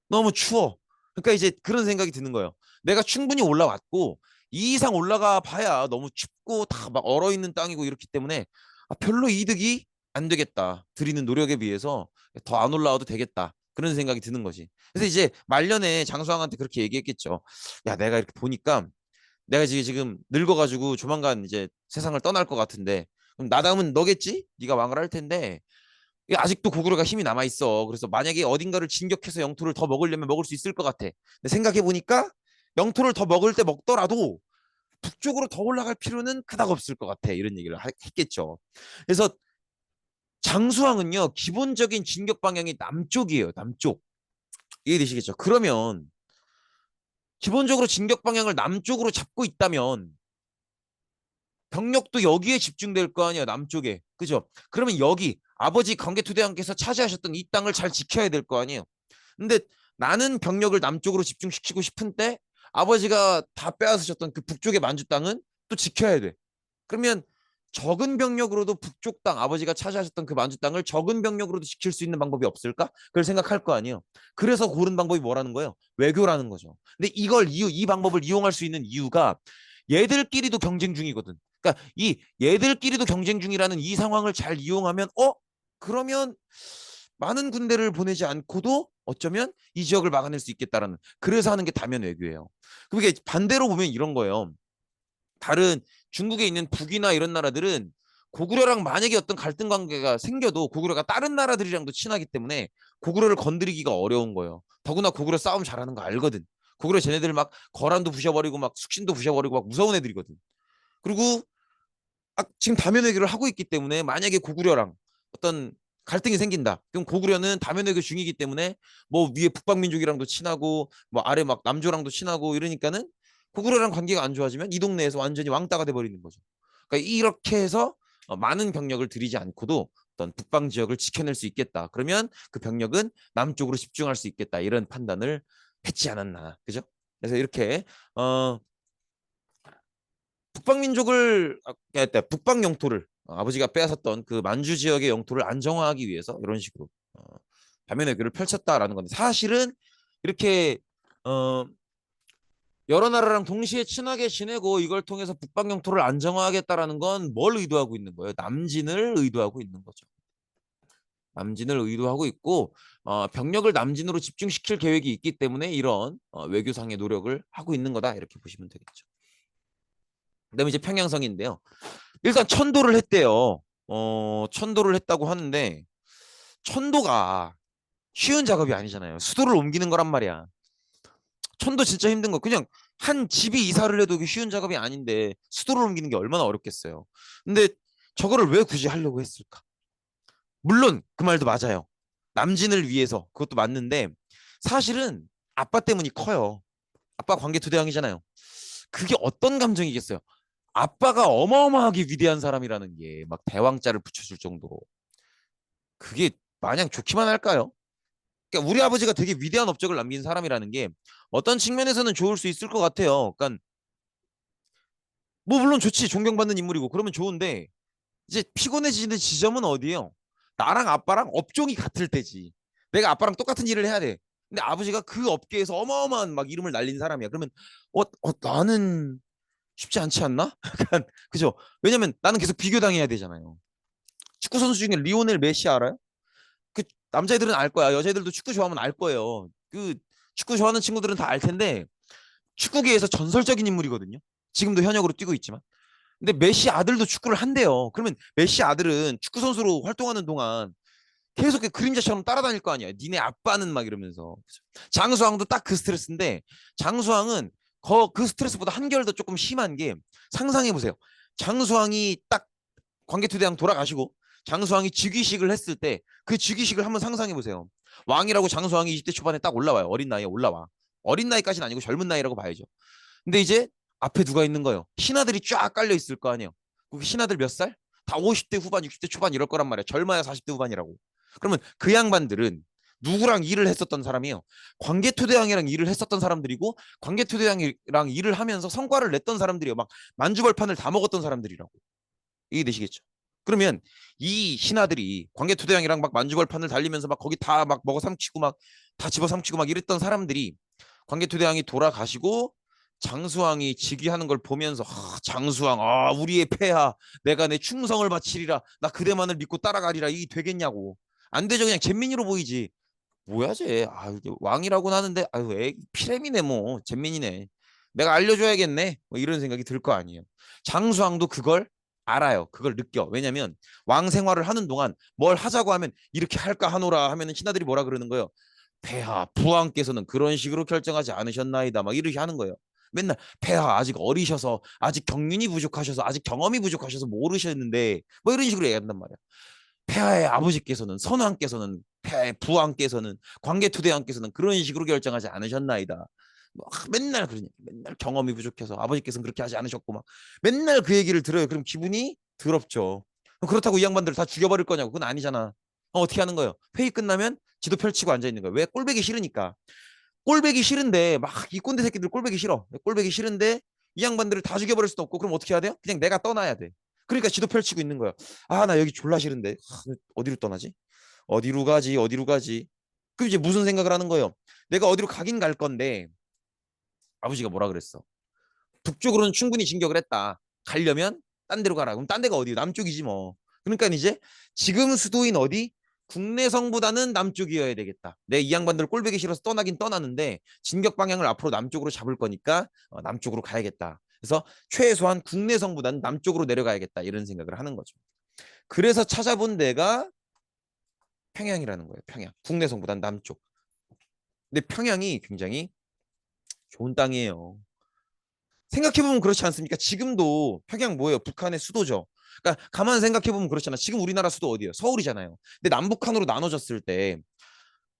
너무 추워. 그러니까 이제 그런 생각이 드는 거예요. 내가 충분히 올라왔고 이 이상 올라가 봐야 너무 춥고 다 막 얼어 있는 땅이고 이렇기 때문에 별로 이득이 안 되겠다. 들이는 노력에 비해서 더 안 올라와도 되겠다. 그런 생각이 드는 거지. 그래서 이제 말년에 장수왕한테 그렇게 얘기했겠죠. 야, 내가 이렇게 보니까 내가 지금 늙어가지고 조만간 이제 세상을 떠날 것 같은데 그럼 나 다음은 너겠지? 네가 왕을 할 텐데 아직도 고구려가 힘이 남아 있어. 그래서 만약에 어딘가를 진격해서 영토를 더 먹으려면 먹을 수 있을 것 같아. 근데 생각해 보니까 영토를 더 먹을 때 먹더라도 북쪽으로 더 올라갈 필요는 그닥 없을 것 같아. 이런 얘기를 했겠죠. 그래서 장수왕은요, 기본적인 진격 방향이 남쪽이에요. 남쪽. 이해되시겠죠? 그러면 기본적으로 진격 방향을 남쪽으로 잡고 있다면 병력도 여기에 집중될 거 아니야, 남쪽에. 그죠? 그러면 여기 아버지 광개토대왕께서 차지하셨던 이 땅을 잘 지켜야 될 거 아니에요. 근데 나는 병력을 남쪽으로 집중시키고 싶은 때 아버지가 다 빼앗으셨던 그 북쪽의 만주 땅은 또 지켜야 돼. 그러면 적은 병력으로도 북쪽 땅, 아버지가 차지하셨던 그 만주 땅을 적은 병력으로도 지킬 수 있는 방법이 없을까? 그걸 생각할 거 아니에요. 그래서 고른 방법이 뭐라는 거예요? 외교라는 거죠. 근데 이 방법을 이용할 수 있는 이유가 얘들끼리도 경쟁 중이거든. 그러니까 이 얘들끼리도 경쟁 중이라는 이 상황을 잘 이용하면 그러면 많은 군대를 보내지 않고도 어쩌면 이 지역을 막아낼 수 있겠다라는, 그래서 하는 게 다면 외교예요. 그게 반대로 보면 이런 거예요. 다른 중국에 있는 북이나 이런 나라들은 고구려랑 만약에 어떤 갈등 관계가 생겨도 고구려가 다른 나라들이랑도 친하기 때문에 고구려를 건드리기가 어려운 거예요. 더구나 고구려 싸움 잘하는 거 알거든. 고구려 쟤네들 막 거란도 부셔버리고 막 숙신도 부셔버리고 막 무서운 애들이거든. 그리고 지금 다면 외교를 하고 있기 때문에 만약에 고구려랑 어떤 갈등이 생긴다. 그럼 고구려는 다면 외교 중이기 때문에 뭐 위에 북방민족이랑도 친하고 뭐 아래 막 남조랑도 친하고 이러니까는 고구려랑 관계가 안 좋아지면 이 동네에서 완전히 왕따가 돼버리는 거죠. 그러니까 이렇게 해서 많은 병력을 들이지 않고도 어떤 북방 지역을 지켜낼 수 있겠다. 그러면 그 병력은 남쪽으로 집중할 수 있겠다. 이런 판단을 했지 않았나. 그죠? 그래서 이렇게 어, 북방민족을 북방 영토를 아버지가 빼앗았던 그 만주 지역의 영토를 안정화하기 위해서 이런 식으로 다면 외교를 펼쳤다라는 건데 사실은 이렇게 어, 여러 나라랑 동시에 친하게 지내고 이걸 통해서 북방 영토를 안정화하겠다라는 건 뭘 의도하고 있는 거예요? 남진을 의도하고 있는 거죠. 남진을 의도하고 있고 병력을 남진으로 집중시킬 계획이 있기 때문에 이런 외교상의 노력을 하고 있는 거다 이렇게 보시면 되겠죠. 그다음에 이제 평양성인데요. 일단 천도를 했대요. 천도를 했다고 하는데 천도가 쉬운 작업이 아니잖아요. 수도를 옮기는 거란 말이야. 천도 진짜 힘든 거. 그냥 한 집이 이사를 해도 쉬운 작업이 아닌데 수도를 옮기는 게 얼마나 어렵겠어요. 근데 저거를 왜 굳이 하려고 했을까? 물론 그 말도 맞아요. 남진을 위해서 그것도 맞는데 사실은 아빠 때문이 커요. 아빠 광개토대왕이잖아요. 그게 어떤 감정이겠어요? 아빠가 어마어마하게 위대한 사람이라는 게 막 대왕자를 붙여줄 정도로 그게 마냥 좋기만 할까요? 그러니까 우리 아버지가 되게 위대한 업적을 남긴 사람이라는 게 어떤 측면에서는 좋을 수 있을 것 같아요. 그러니까 뭐 물론 좋지 존경받는 인물이고 그러면 좋은데 이제 피곤해지는 지점은 어디예요? 나랑 아빠랑 업종이 같을 때지. 내가 아빠랑 똑같은 일을 해야 돼. 근데 아버지가 그 업계에서 어마어마한 막 이름을 날린 사람이야. 그러면 나는 쉽지 않지 않나? 약간 그죠? 왜냐면 나는 계속 비교당해야 되잖아요. 축구 선수 중에 리오넬 메시 알아요? 그 남자애들은 알 거야. 여자애들도 축구 좋아하면 알 거예요. 그 축구 좋아하는 친구들은 다 알 텐데 축구계에서 전설적인 인물이거든요. 지금도 현역으로 뛰고 있지만. 근데 메시 아들도 축구를 한대요. 그러면 메시 아들은 축구 선수로 활동하는 동안 계속 그 그림자처럼 따라다닐 거 아니야. 니네 아빠는 막 이러면서. 장수왕도 딱 그 스트레스인데 장수왕은 그 스트레스보다 한결 더 조금 심한 게 상상해 보세요. 장수왕이 딱 광개토대왕 돌아가시고 장수왕이 즉위식을 했을 때 그 즉위식을 한번 상상해 보세요. 왕이라고 장수왕이 20대 초반에 딱 올라와요. 어린 나이에 올라와. 어린 나이까지는 아니고 젊은 나이라고 봐야죠. 근데 이제 앞에 누가 있는 거예요? 신하들이 쫙 깔려 있을 거 아니에요. 그 신하들 몇 살? 다 50대 후반, 60대 초반 이럴 거란 말이야. 젊어야 40대 후반이라고. 그러면 그 양반들은 누구랑 일을 했었던 사람이에요? 광개토대왕이랑 일을 했었던 사람들이고 광개토대왕이랑 일을 하면서 성과를 냈던 사람들이에요. 막 만주벌판을 다 먹었던 사람들이라고. 이해되시겠죠? 그러면 이 신하들이 광개토대왕이랑 막 만주벌판을 달리면서 막 거기 다 막 먹어 삼키고 막 다 집어 삼키고 막 이랬던 사람들이 광개토대왕이 돌아가시고 장수왕이 즉위하는 걸 보면서 장수왕 우리의 폐하 내가 내 충성을 바치리라 나 그대만을 믿고 따라가리라 이게 되겠냐고 안 되죠 그냥 잼민이로 보이지 뭐야 쟤 왕이라고는 하는데 아유 피렘이네 뭐 잼민이네 내가 알려줘야겠네 뭐 이런 생각이 들 거 아니에요 장수왕도 그걸 알아요 그걸 느껴 왜냐면 왕 생활을 하는 동안 뭘 하자고 하면 이렇게 할까 하노라 하면은 신하들이 뭐라 그러는 거예요 폐하 부왕께서는 그런 식으로 결정하지 않으셨나이다 막 이렇게 하는 거예요 맨날 폐하 아직 어리셔서 아직 경륜이 부족하셔서 아직 경험이 부족하셔서 모르셨는데 뭐 이런 식으로 얘기한단 말이야 폐하의 아버지께서는 선왕께서는 폐하의 부왕께서는 광개토대왕께서는 그런 식으로 결정하지 않으셨나이다 뭐, 맨날 그러냐 맨날 경험이 부족해서 아버지께서는 그렇게 하지 않으셨고 막 맨날 그 얘기를 들어요 그럼 기분이 더럽죠 그렇다고 이 양반들을 다 죽여버릴 거냐고 그건 아니잖아 어떻게 하는 거예요 회의 끝나면 지도 펼치고 앉아 있는 거예요 왜 꼴배기 싫으니까 꼴배기 싫은데 막 이 꼰대 새끼들 꼴배기 싫어. 꼴배기 싫은데 이 양반들을 다 죽여버릴 수도 없고 그럼 어떻게 해야 돼요? 그냥 내가 떠나야 돼. 그러니까 지도 펼치고 있는 거야. 나 여기 졸라 싫은데 어디로 떠나지? 어디로 가지? 어디로 가지? 그럼 이제 무슨 생각을 하는 거예요? 내가 어디로 가긴 갈 건데 아버지가 뭐라 그랬어? 북쪽으로는 충분히 진격을 했다. 가려면 딴 데로 가라. 그럼 딴 데가 어디요? 남쪽이지 뭐. 그러니까 이제 지금 수도인 어디? 국내성보다는 남쪽이어야 되겠다. 내 이 양반들 꼴보기 싫어서 떠나긴 떠나는데 진격 방향을 앞으로 남쪽으로 잡을 거니까 남쪽으로 가야겠다. 그래서 최소한 국내성보다는 남쪽으로 내려가야겠다 이런 생각을 하는 거죠. 그래서 찾아본 데가 평양이라는 거예요. 평양. 국내성보다는 남쪽. 근데 평양이 굉장히 좋은 땅이에요. 생각해보면 그렇지 않습니까? 지금도 평양 뭐예요? 북한의 수도죠. 그러니까 가만 생각해보면 그렇잖아. 지금 우리나라 수도 어디예요? 서울이잖아요. 근데 남북한으로 나눠졌을 때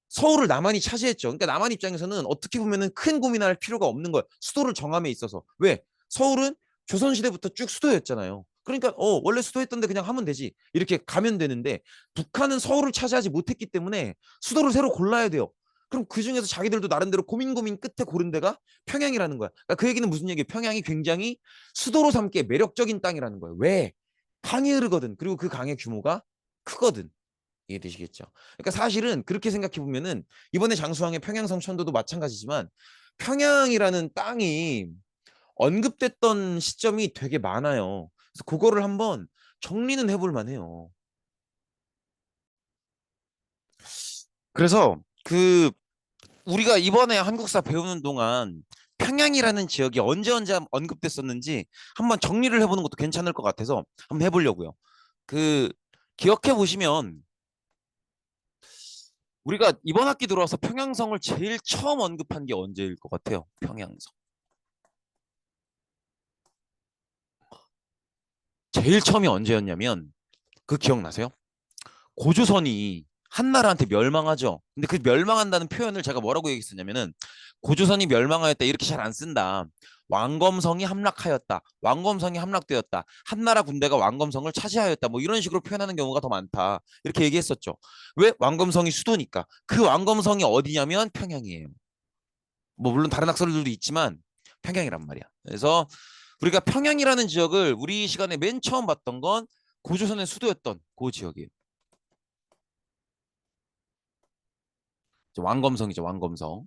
서울을 남한이 차지했죠. 그러니까 남한 입장에서는 어떻게 보면은 큰 고민할 필요가 없는 거예요. 수도를 정함에 있어서. 왜? 서울은 조선시대부터 쭉 수도였잖아요. 그러니까 원래 수도였던데 그냥 하면 되지. 이렇게 가면 되는데 북한은 서울을 차지하지 못했기 때문에 수도를 새로 골라야 돼요. 그럼 그중에서 자기들도 나름대로 고민 끝에 고른 데가 평양이라는 거야. 그러니까 그 얘기는 무슨 얘기예요? 평양이 굉장히 수도로 삼기에 매력적인 땅이라는 거예요. 왜? 강이 흐르거든. 그리고 그 강의 규모가 크거든. 이해되시겠죠? 그러니까 사실은 그렇게 생각해 보면은 이번에 장수왕의 평양성 천도도 마찬가지지만 평양이라는 땅이 언급됐던 시점이 되게 많아요. 그래서 그거를 한번 정리는 해볼 만해요. 그래서 그 우리가 이번에 한국사 배우는 동안 평양이라는 지역이 언제 언급됐었는지 한번 정리를 해보는 것도 괜찮을 것 같아서 한번 해보려고요. 그 기억해 보시면 우리가 이번 학기 들어와서 평양성을 제일 처음 언급한 게 언제일 것 같아요? 평양성. 제일 처음이 언제였냐면 그 기억나세요? 고조선이 한나라한테 멸망하죠. 근데 그 멸망한다는 표현을 제가 뭐라고 얘기했었냐면은 고조선이 멸망하였다 이렇게 잘 안 쓴다. 왕검성이 함락하였다. 왕검성이 함락되었다. 한나라 군대가 왕검성을 차지하였다. 뭐 이런 식으로 표현하는 경우가 더 많다. 이렇게 얘기했었죠. 왜? 왕검성이 수도니까. 그 왕검성이 어디냐면 평양이에요. 뭐 물론 다른 학설들도 있지만 평양이란 말이야. 그래서 우리가 평양이라는 지역을 우리 시간에 맨 처음 봤던 건 고조선의 수도였던 그 지역이에요. 왕검성이죠, 왕검성.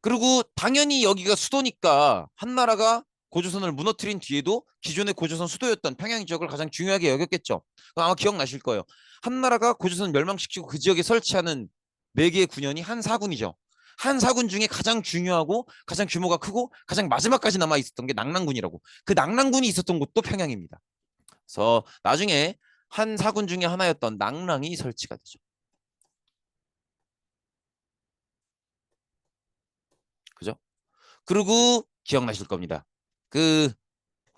그리고 당연히 여기가 수도니까 한나라가 고조선을 무너뜨린 뒤에도 기존의 고조선 수도였던 평양 지역을 가장 중요하게 여겼겠죠. 아마 기억나실 거예요. 한나라가 고조선을 멸망시키고 그 지역에 설치하는 네 개의 군현이 한사군이죠. 한사군 중에 가장 중요하고 가장 규모가 크고 가장 마지막까지 남아 있었던 게 낙랑군이라고. 그 낙랑군이 있었던 곳도 평양입니다. 그래서 나중에 한사군 중에 하나였던 낙랑이 설치가 되죠. 그죠? 그리고 기억나실 겁니다. 그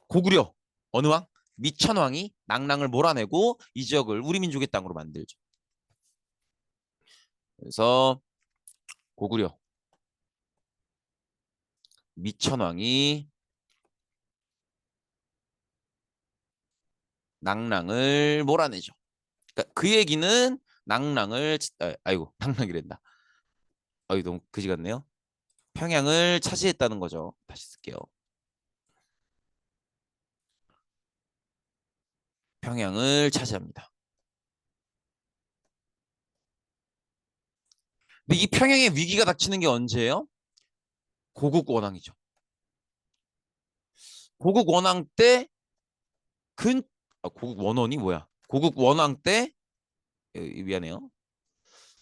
고구려 어느 왕? 미천왕이 낙랑을 몰아내고 이 지역을 우리 민족의 땅으로 만들죠. 그래서 고구려 미천왕이 낙랑을 몰아내죠. 그러니까 그 얘기는 낙랑을 아이고 낙랑이란다. 아이 너무 그지 같네요. 평양을 차지했다는 거죠. 다시 쓸게요. 평양을 차지합니다. 근데 이 평양의 위기가 닥치는 게 언제예요? 고국 원왕이죠. 고국 원왕 때 고국 원원이 뭐야? 고국 원왕 때 미안해요.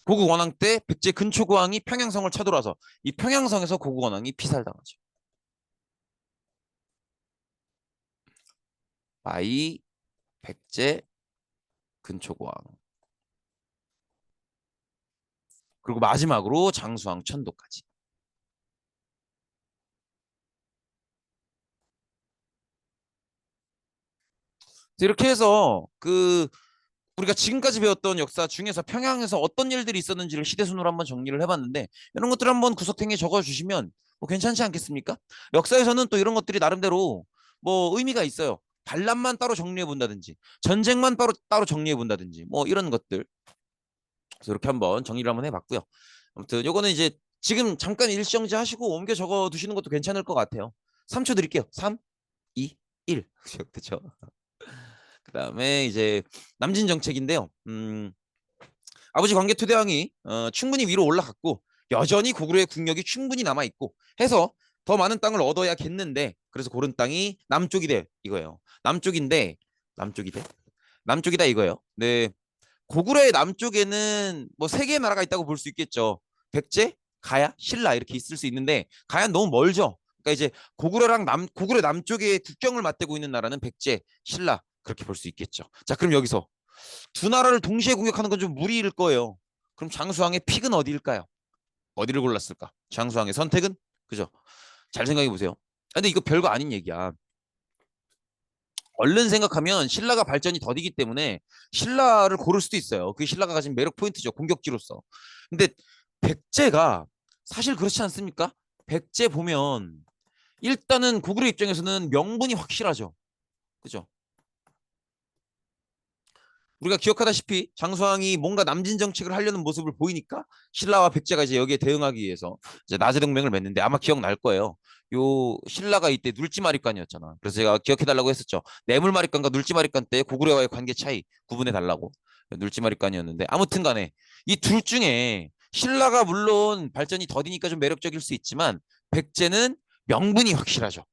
고국 원왕 때 백제 근초고왕이 평양성을 쳐들어와서 이 평양성에서 고국 원왕이 피살당하죠. 바이 백제 근초고왕. 그리고 마지막으로 장수왕 천도까지. 이렇게 해서 그 우리가 지금까지 배웠던 역사 중에서 평양에서 어떤 일들이 있었는지를 시대순으로 한번 정리를 해봤는데 이런 것들 한번 구석탱이에 적어주시면 뭐 괜찮지 않겠습니까? 역사에서는 또 이런 것들이 나름대로 뭐 의미가 있어요. 반란만 따로 정리해 본다든지 전쟁만 따로 정리해 본다든지 뭐 이런 것들. 그래서 이렇게 한번 정리를 한번 해봤고요. 아무튼 요거는 이제 지금 잠깐 일시정지 하시고 옮겨 적어 두시는 것도 괜찮을 것 같아요. 3초 드릴게요. 3, 2, 1. 그렇죠. 그다음에 이제 남진 정책인데요. 아버지 광개토대왕이 충분히 위로 올라갔고 여전히 고구려의 국력이 충분히 남아 있고 해서 더 많은 땅을 얻어야겠는데 그래서 고른 땅이 남쪽이래 이거예요. 남쪽이대 남쪽이다 이거예요. 네, 고구려의 남쪽에는 뭐 세 개의 나라가 있다고 볼 수 있겠죠. 백제, 가야, 신라 이렇게 있을 수 있는데 가야는 너무 멀죠. 그러니까 이제 고구려 남쪽에 국경을 맞대고 있는 나라는 백제, 신라 그렇게 볼 수 있겠죠. 자, 그럼 여기서 두 나라를 동시에 공격하는 건 좀 무리일 거예요. 그럼 장수왕의 픽은 어디일까요? 어디를 골랐을까? 장수왕의 선택은? 그죠? 잘 생각해 보세요. 근데 이거 별거 아닌 얘기야. 얼른 생각하면 신라가 발전이 더디기 때문에 신라를 고를 수도 있어요. 그게 신라가 가진 매력 포인트죠. 공격지로서. 근데 백제가 사실 그렇지 않습니까? 백제 보면 일단은 고구려 입장에서는 명분이 확실하죠. 그죠? 우리가 기억하다시피 장수왕이 뭔가 남진 정책을 하려는 모습을 보이니까 신라와 백제가 이제 여기에 대응하기 위해서 이제 나제 동맹을 맺는데 아마 기억날 거예요. 요 신라가 이때 눌지마립간이었잖아. 그래서 제가 기억해달라고 했었죠. 내물마립간과 눌지마립간 때 고구려와의 관계 차이 구분해달라고. 눌지마립간이었는데 아무튼 간에 이 둘 중에 신라가 물론 발전이 더디니까 좀 매력적일 수 있지만 백제는 명분이 확실하죠.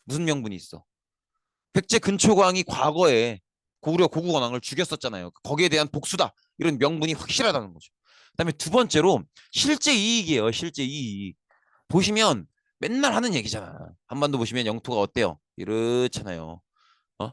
무슨 명분이 있어? 백제 근초광이 과거에 고구려 고국원왕을 죽였었잖아요. 거기에 대한 복수다. 이런 명분이 확실하다는 거죠. 그다음에 두 번째로 실제 이익이에요. 실제 이익. 보시면 맨날 하는 얘기잖아. 한반도 보시면 영토가 어때요? 이렇잖아요. 어?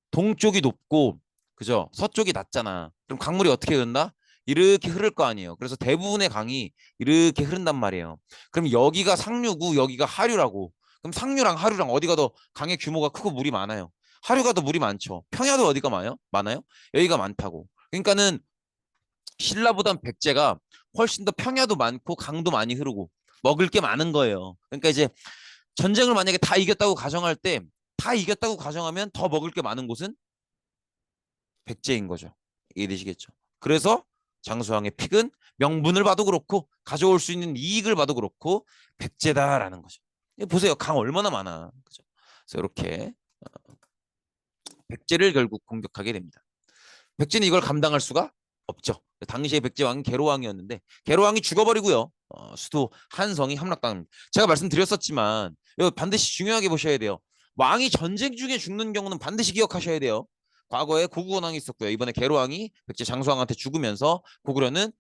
동쪽이 높고 그죠? 서쪽이 낮잖아. 그럼 강물이 어떻게 흐른다? 이렇게 흐를 거 아니에요. 그래서 대부분의 강이 이렇게 흐른단 말이에요. 그럼 여기가 상류고 여기가 하류라고. 그럼 상류랑 하류랑 어디가 더 강의 규모가 크고 물이 많아요? 하류가 더 물이 많죠. 평야도 어디가 많아요? 많아요? 여기가 많다고. 그러니까는 신라보단 백제가 훨씬 더 평야도 많고 강도 많이 흐르고 먹을 게 많은 거예요. 그러니까 이제 전쟁을 만약에 다 이겼다고 가정할 때 다 이겼다고 가정하면 더 먹을 게 많은 곳은 백제인 거죠. 이해되시겠죠? 그래서 장수왕의 픽은 명분을 봐도 그렇고 가져올 수 있는 이익을 봐도 그렇고 백제다라는 거죠. 보세요. 강 얼마나 많아. 그죠? 그래서 이렇게 백제를 결국 공격하게 됩니다. 백제는 이걸 감당할 수가 없죠. 당시에 백제왕은 계로왕이었는데 계로왕이 죽어버리고요. 수도 한성이 함락당합니다. 제가 말씀드렸었지만 이거 반드시 중요하게 보셔야 돼요. 왕이 전쟁 중에 죽는 경우는 반드시 기억하셔야 돼요. 과거에 고구려왕이 있었고요. 이번에 계로왕이 백제 장수왕한테 죽으면서 고구려는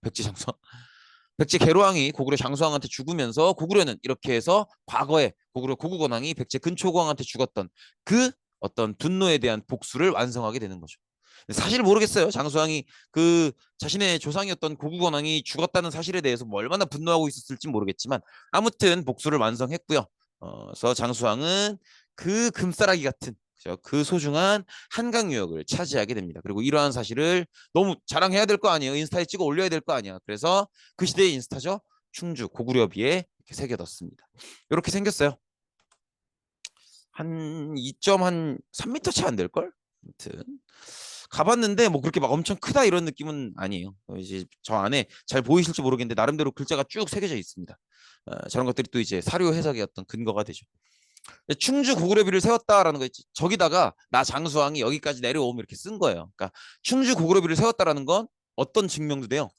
백제 장수왕 백제 계로왕이 고구려 장수왕한테 죽으면서 고구려는 이렇게 해서 과거에 고구려 고국원왕이 백제 근초고왕한테 죽었던 그 어떤 분노에 대한 복수를 완성하게 되는 거죠. 사실 모르겠어요. 장수왕이 그 자신의 조상이었던 고국원왕이 죽었다는 사실에 대해서 뭐 얼마나 분노하고 있었을지 모르겠지만 아무튼 복수를 완성했고요. 그래서 장수왕은 그 금싸라기 같은 그죠? 그 소중한 한강 유역을 차지하게 됩니다. 그리고 이러한 사실을 너무 자랑해야 될 거 아니에요. 인스타에 찍어 올려야 될 거 아니야. 그래서 그 시대의 인스타죠. 충주 고구려비에 이렇게 새겨뒀습니다. 이렇게 생겼어요. 한 2.3m 채 안 될걸? 아무튼 가봤는데 뭐 그렇게 막 엄청 크다 이런 느낌은 아니에요. 이제 저 안에 잘 보이실지 모르겠는데 나름대로 글자가 쭉 새겨져 있습니다. 저런 것들이 또 이제 사료 해석의 어떤 근거가 되죠. 충주 고구려비를 세웠다라는 거 있지. 저기다가 나 장수왕이 여기까지 내려오면 이렇게 쓴 거예요. 그러니까 충주 고구려비를 세웠다라는 건 어떤 증명도 돼요.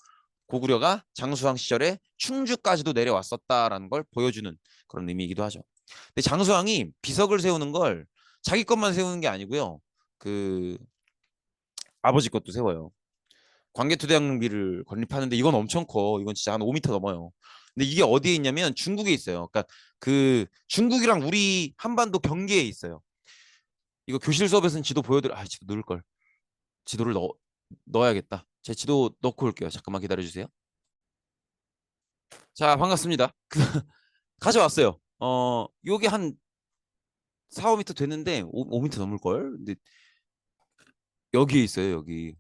고구려가 장수왕 시절에 충주까지도 내려왔었다라는 걸 보여주는 그런 의미이기도 하죠. 근데 장수왕이 비석을 세우는 걸 자기 것만 세우는 게 아니고요. 그 아버지 것도 세워요. 광개토대왕비를 건립하는데 이건 엄청 커. 이건 진짜 한 5m 넘어요. 근데 이게 어디에 있냐면 중국에 있어요. 그러니까 그 중국이랑 우리 한반도 경계에 있어요. 이거 교실 수업에서는 지도 보여드려. 아, 지도 넣을 걸. 지도를 넣어야겠다. 제 지도 넣고 올게요. 잠깐만 기다려 주세요. 자, 반갑습니다. 가져왔어요. 요게 한 4, 5m 되는데 5m 넘을 걸. 근데 여기에 있어요. 여기.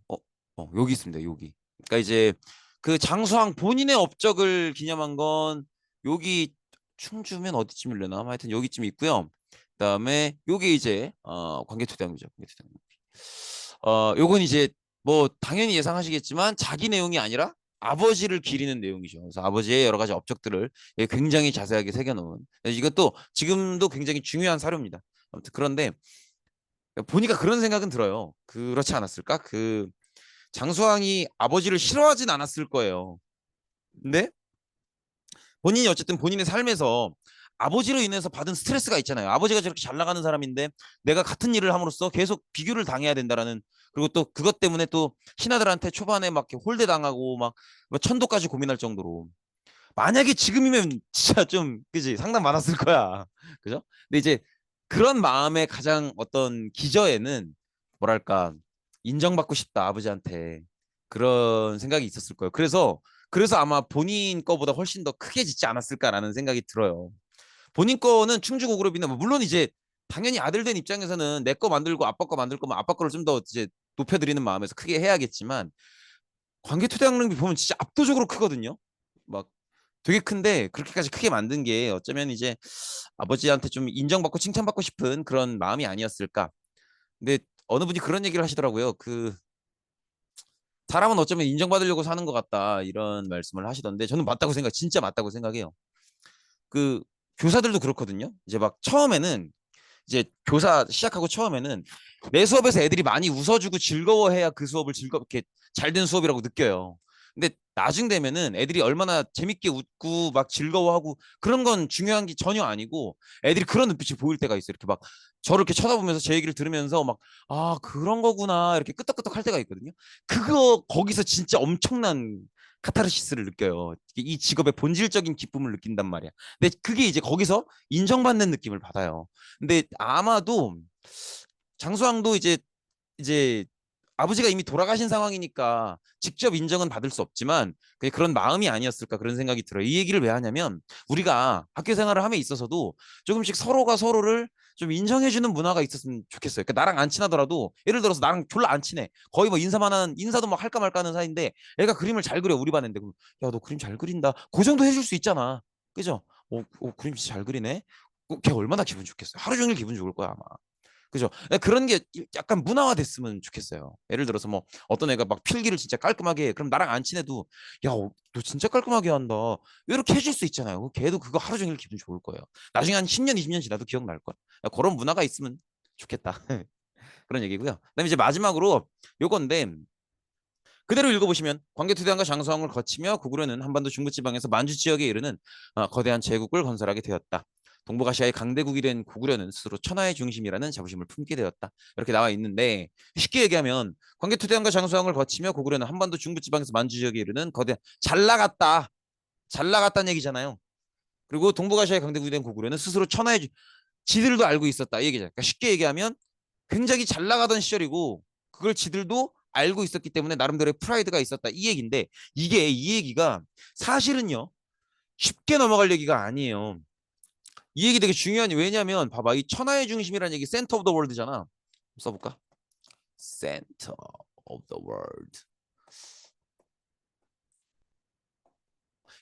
여기 있습니다. 여기. 그러니까 이제 그 장수왕 본인의 업적을 기념한 건 여기 충주면 어디쯤일려나? 하여튼 여기쯤 있고요. 그다음에 요게 이제 광개토대왕이죠. 광개토대왕. 요건 이제 뭐 당연히 예상하시겠지만 자기 내용이 아니라 아버지를 기리는 내용이죠. 그래서 아버지의 여러 가지 업적들을 굉장히 자세하게 새겨놓은. 이것도 지금도 굉장히 중요한 사료입니다. 아무튼 그런데 보니까 그런 생각은 들어요. 그렇지 않았을까? 그 장수왕이 아버지를 싫어하진 않았을 거예요. 근데 본인이 어쨌든 본인의 삶에서 아버지로 인해서 받은 스트레스가 있잖아요. 아버지가 저렇게 잘 나가는 사람인데 내가 같은 일을 함으로써 계속 비교를 당해야 된다라는 그리고 또 그것 때문에 또 신하들한테 초반에 막 홀대 당하고 막 천도까지 고민할 정도로 만약에 지금이면 진짜 좀 그지 상담 많았을 거야. 그죠? 근데 이제 그런 마음의 가장 어떤 기저에는 뭐랄까 인정받고 싶다 아버지한테 그런 생각이 있었을 거예요. 그래서 아마 본인 거보다 훨씬 더 크게 짓지 않았을까라는 생각이 들어요. 본인 거는 충주고급인데 뭐 물론 이제 당연히 아들 된 입장에서는 내 거 만들고 아빠 거 만들 거면 아빠 거를 좀 더 이제 높여드리는 마음에서 크게 해야겠지만 관계토대학릉비 보면 진짜 압도적으로 크거든요. 막 되게 큰데 그렇게까지 크게 만든 게 어쩌면 이제 아버지한테 좀 인정받고 칭찬받고 싶은 그런 마음이 아니었을까. 근데 어느 분이 그런 얘기를 하시더라고요. 그 사람은 어쩌면 인정받으려고 사는 것 같다 이런 말씀을 하시던데 저는 맞다고 생각, 진짜 맞다고 생각해요. 그 교사들도 그렇거든요. 이제 막 처음에는 이제 교사 시작하고 처음에는 내 수업에서 애들이 많이 웃어주고 즐거워해야 그 수업을 즐겁게 잘 된 수업이라고 느껴요. 근데 나중 되면은 애들이 얼마나 재밌게 웃고 막 즐거워하고 그런 건 중요한 게 전혀 아니고 애들이 그런 눈빛이 보일 때가 있어요. 이렇게 막 저를 이렇게 쳐다보면서 제 얘기를 들으면서 막 아 그런 거구나 이렇게 끄덕끄덕 할 때가 있거든요. 그거 거기서 진짜 엄청난 카타르시스를 느껴요. 이 직업의 본질적인 기쁨을 느낀단 말이야. 근데 그게 이제 거기서 인정받는 느낌을 받아요. 근데 아마도 장수왕도 이제 아버지가 이미 돌아가신 상황이니까 직접 인정은 받을 수 없지만 그런 마음이 아니었을까 그런 생각이 들어요. 이 얘기를 왜 하냐면 우리가 학교 생활을 함에 있어서도 조금씩 서로가 서로를 좀 인정해주는 문화가 있었으면 좋겠어요. 그러니까 나랑 안 친하더라도 예를 들어서 나랑 졸라 안 친해. 거의 뭐 인사만 하는 인사도 뭐 할까 말까 하는 사이인데 애가 그림을 잘 그려 우리 반인데 야 너 그림 잘 그린다. 그 정도 해줄 수 있잖아. 그죠? 그림 진짜 잘 그리네. 걔 얼마나 기분 좋겠어요. 하루 종일 기분 좋을 거야 아마. 그죠? 그런 게 약간 문화화됐으면 좋겠어요. 예를 들어서 뭐 어떤 애가 막 필기를 진짜 깔끔하게 해. 그럼 나랑 안 친해도 야, 너 진짜 깔끔하게 한다. 이렇게 해줄 수 있잖아요. 걔도 그거 하루 종일 기분 좋을 거예요. 나중에 한 10년, 20년 지나도 기억날 거야. 그런 문화가 있으면 좋겠다. 그런 얘기고요. 그다음에 이제 마지막으로 요건데 그대로 읽어보시면 광개토대왕과 장수왕을 거치며 고구려는 한반도 중부지방에서 만주 지역에 이르는 거대한 제국을 건설하게 되었다. 동북아시아의 강대국이 된 고구려는 스스로 천하의 중심이라는 자부심을 품게 되었다. 이렇게 나와 있는데 쉽게 얘기하면 광개토대왕과 장수왕을 거치며 고구려는 한반도 중부지방에서 만주 지역에 이르는 거대한 잘 나갔다. 잘 나갔다는 얘기잖아요. 그리고 동북아시아의 강대국이 된 고구려는 스스로 천하의 지들도 알고 있었다. 이 얘기잖아요. 그러니까 쉽게 얘기하면 굉장히 잘 나가던 시절이고 그걸 지들도 알고 있었기 때문에 나름대로의 프라이드가 있었다. 이 얘기인데 이 얘기가 사실은요. 쉽게 넘어갈 얘기가 아니에요. 이 얘기 되게 중요하니 왜냐면 봐봐 이 천하의 중심이라는 얘기 센터 오브 더 월드잖아. 써볼까? 센터 오브 더 월드.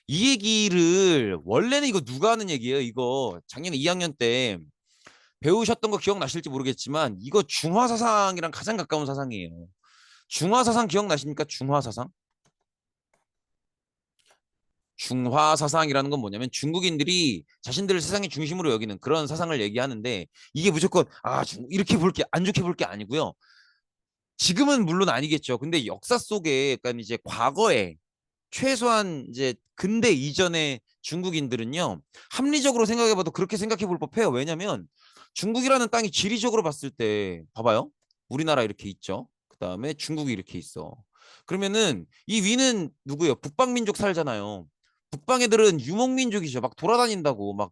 이 얘기를 원래는 이거 누가 하는 얘기예요? 이거 작년에 2학년 때 배우셨던 거 기억나실지 모르겠지만 이거 중화사상이랑 가장 가까운 사상이에요. 중화사상 기억나십니까? 중화사상? 중화사상이라는 건 뭐냐면 중국인들이 자신들을 세상의 중심으로 여기는 그런 사상을 얘기하는데 이게 무조건 이렇게 볼 게 안 좋게 볼 게 아니고요. 지금은 물론 아니겠죠. 근데 역사 속에 약간 이제 과거에 최소한 이제 근대 이전의 중국인들은요. 합리적으로 생각해봐도 그렇게 생각해 볼 법해요. 왜냐면 중국이라는 땅이 지리적으로 봤을 때 봐봐요. 우리나라 이렇게 있죠. 그다음에 중국이 이렇게 있어. 그러면은 이 위는 누구예요? 북방민족 살잖아요. 북방 애들은 유목민족이죠. 막 돌아다닌다고 막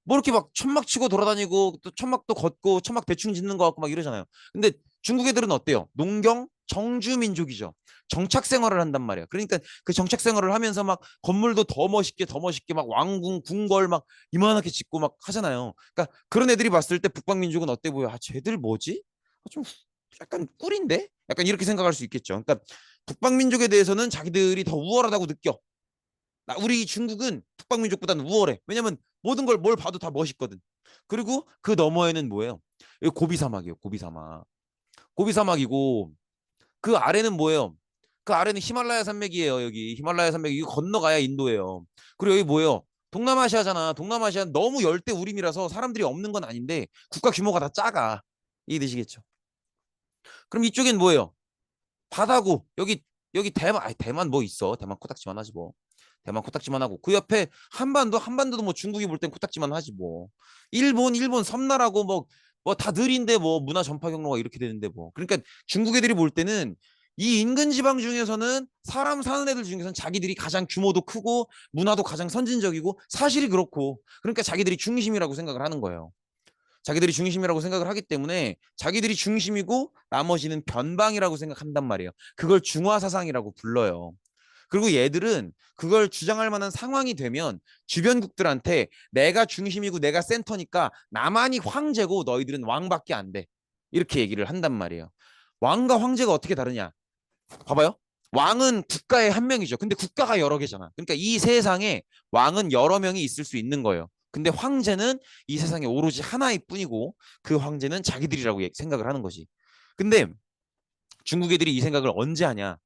뭐 이렇게 막 천막 치고 돌아다니고 또 천막도 걷고 천막 대충 짓는 거 같고 막 이러잖아요. 근데 중국 애들은 어때요? 농경 정주민족이죠. 정착 생활을 한단 말이야. 그러니까 그 정착 생활을 하면서 막 건물도 더 멋있게 막 왕궁, 궁궐 막 이만하게 짓고 막 하잖아요. 그러니까 그런 애들이 봤을 때 북방민족은 어때 보여? 쟤들 뭐지? 좀 약간 꿀인데? 약간 이렇게 생각할 수 있겠죠. 그러니까 북방민족에 대해서는 자기들이 더 우월하다고 느껴. 우리 중국은 북방민족보다는 우월해. 왜냐면 모든 걸 뭘 봐도 다 멋있거든. 그리고 그 너머에는 뭐예요? 고비사막이에요. 고비사막. 고비사막이고 그 아래는 뭐예요? 그 아래는 히말라야 산맥이에요. 여기 히말라야 산맥 이거 건너가야 인도예요. 그리고 여기 뭐예요? 동남아시아잖아. 동남아시아는 너무 열대 우림이라서 사람들이 없는 건 아닌데 국가 규모가 다 작아. 이해되시겠죠? 그럼 이쪽엔 뭐예요? 바다고 여기 대만 대만 뭐 있어? 대만 코딱지만 하지 뭐. 대만 코딱지만 하고 그 옆에 한반도도 뭐 중국이 볼 땐 코딱지만 하지 뭐. 일본 섬나라고 뭐 다 느린데 뭐 문화 전파 경로가 이렇게 되는데 뭐. 그러니까 중국 애들이 볼 때는 이 인근 지방 중에서는 사람 사는 애들 중에서는 자기들이 가장 규모도 크고 문화도 가장 선진적이고 사실이 그렇고 그러니까 자기들이 중심이라고 생각을 하는 거예요. 자기들이 중심이라고 생각을 하기 때문에 자기들이 중심이고 나머지는 변방이라고 생각한단 말이에요. 그걸 중화사상이라고 불러요. 그리고 얘들은 그걸 주장할 만한 상황이 되면 주변국들한테 내가 중심이고 내가 센터니까 나만이 황제고 너희들은 왕밖에 안 돼. 이렇게 얘기를 한단 말이에요. 왕과 황제가 어떻게 다르냐? 봐봐요. 왕은 국가의 한 명이죠. 근데 국가가 여러 개잖아. 그러니까 이 세상에 왕은 여러 명이 있을 수 있는 거예요. 근데 황제는 이 세상에 오로지 하나일 뿐이고 그 황제는 자기들이라고 생각을 하는 거지. 근데 중국 애들이 이 생각을 언제 하냐?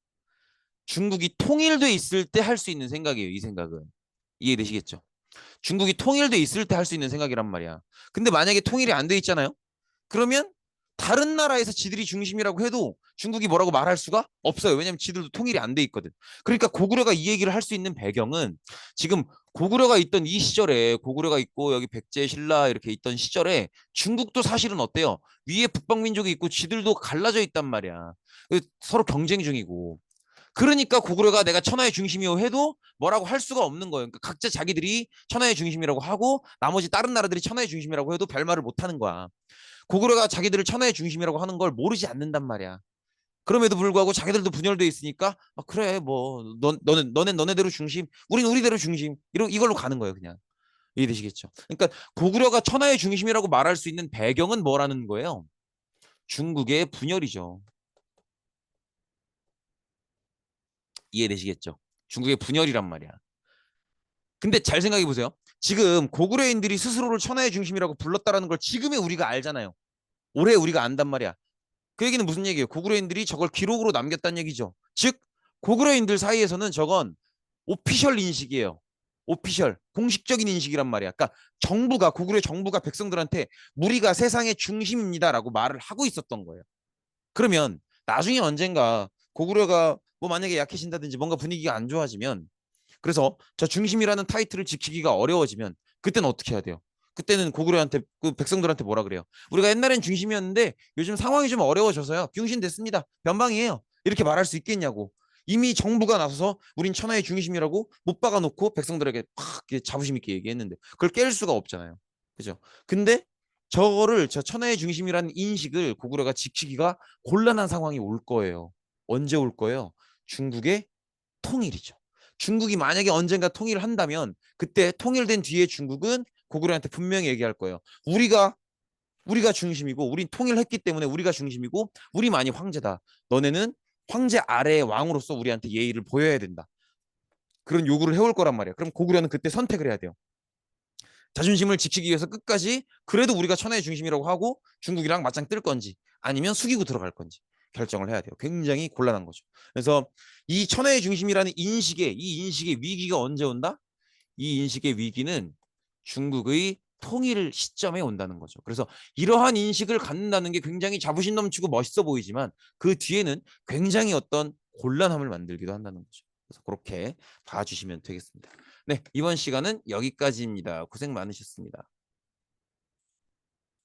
중국이 통일돼 있을 때 할 수 있는 생각이에요. 이 생각은. 이해되시겠죠? 중국이 통일돼 있을 때 할 수 있는 생각이란 말이야. 근데 만약에 통일이 안 돼 있잖아요. 그러면 다른 나라에서 지들이 중심이라고 해도 중국이 뭐라고 말할 수가 없어요. 왜냐하면 지들도 통일이 안 돼 있거든. 그러니까 고구려가 이 얘기를 할 수 있는 배경은 지금 고구려가 있던 이 시절에 고구려가 있고 여기 백제, 신라 이렇게 있던 시절에 중국도 사실은 어때요? 위에 북방민족이 있고 지들도 갈라져 있단 말이야. 서로 경쟁 중이고. 그러니까 고구려가 내가 천하의 중심이요 해도 뭐라고 할 수가 없는 거예요. 그러니까 각자 자기들이 천하의 중심이라고 하고 나머지 다른 나라들이 천하의 중심이라고 해도 별말을 못 하는 거야. 고구려가 자기들을 천하의 중심이라고 하는 걸 모르지 않는단 말이야. 그럼에도 불구하고 자기들도 분열돼 있으니까 아, 그래 뭐 너는 너네대로 중심, 우린 우리대로 중심 이걸로 가는 거예요 그냥. 이해되시겠죠? 그러니까 고구려가 천하의 중심이라고 말할 수 있는 배경은 뭐라는 거예요? 중국의 분열이죠. 이해되시겠죠? 중국의 분열이란 말이야. 근데 잘 생각해 보세요. 지금 고구려인들이 스스로를 천하의 중심이라고 불렀다라는 걸 지금의 우리가 알잖아요. 올해 우리가 안단 말이야. 그 얘기는 무슨 얘기예요? 고구려인들이 저걸 기록으로 남겼다는 얘기죠. 즉 고구려인들 사이에서는 저건 오피셜 인식이에요. 오피셜 공식적인 인식이란 말이야. 그러니까 정부가 고구려 정부가 백성들한테 우리가 세상의 중심입니다라고 말을 하고 있었던 거예요. 그러면 나중에 언젠가 고구려가 뭐 만약에 약해진다든지 뭔가 분위기가 안 좋아지면 그래서 저 중심이라는 타이틀을 지키기가 어려워지면 그때는 어떻게 해야 돼요? 그때는 고구려한테 그 백성들한테 뭐라 그래요? 우리가 옛날엔 중심이었는데 요즘 상황이 좀 어려워져서요. 병신됐습니다. 변방이에요. 이렇게 말할 수 있겠냐고. 이미 정부가 나서서 우린 천하의 중심이라고 못 박아놓고 백성들에게 팍 자부심 있게 얘기했는데 그걸 깰 수가 없잖아요. 그죠? 근데 저거를 저 천하의 중심이라는 인식을 고구려가 지키기가 곤란한 상황이 올 거예요. 언제 올 거예요? 중국의 통일이죠. 중국이 만약에 언젠가 통일을 한다면 그때 통일된 뒤에 중국은 고구려한테 분명히 얘기할 거예요. 우리가 중심이고 우린 통일했기 때문에 우리가 중심이고 우리만이 황제다. 너네는 황제 아래의 왕으로서 우리한테 예의를 보여야 된다. 그런 요구를 해올 거란 말이야. 그럼 고구려는 그때 선택을 해야 돼요. 자존심을 지키기 위해서 끝까지 그래도 우리가 천하의 중심이라고 하고 중국이랑 맞짱 뜰 건지 아니면 숙이고 들어갈 건지 결정을 해야 돼요. 굉장히 곤란한 거죠. 그래서 이 천하의 중심이라는 이 인식의 위기가 언제 온다? 이 인식의 위기는 중국의 통일 시점에 온다는 거죠. 그래서 이러한 인식을 갖는다는 게 굉장히 자부심 넘치고 멋있어 보이지만 그 뒤에는 굉장히 어떤 곤란함을 만들기도 한다는 거죠. 그래서 그렇게 봐주시면 되겠습니다. 네, 이번 시간은 여기까지입니다. 고생 많으셨습니다.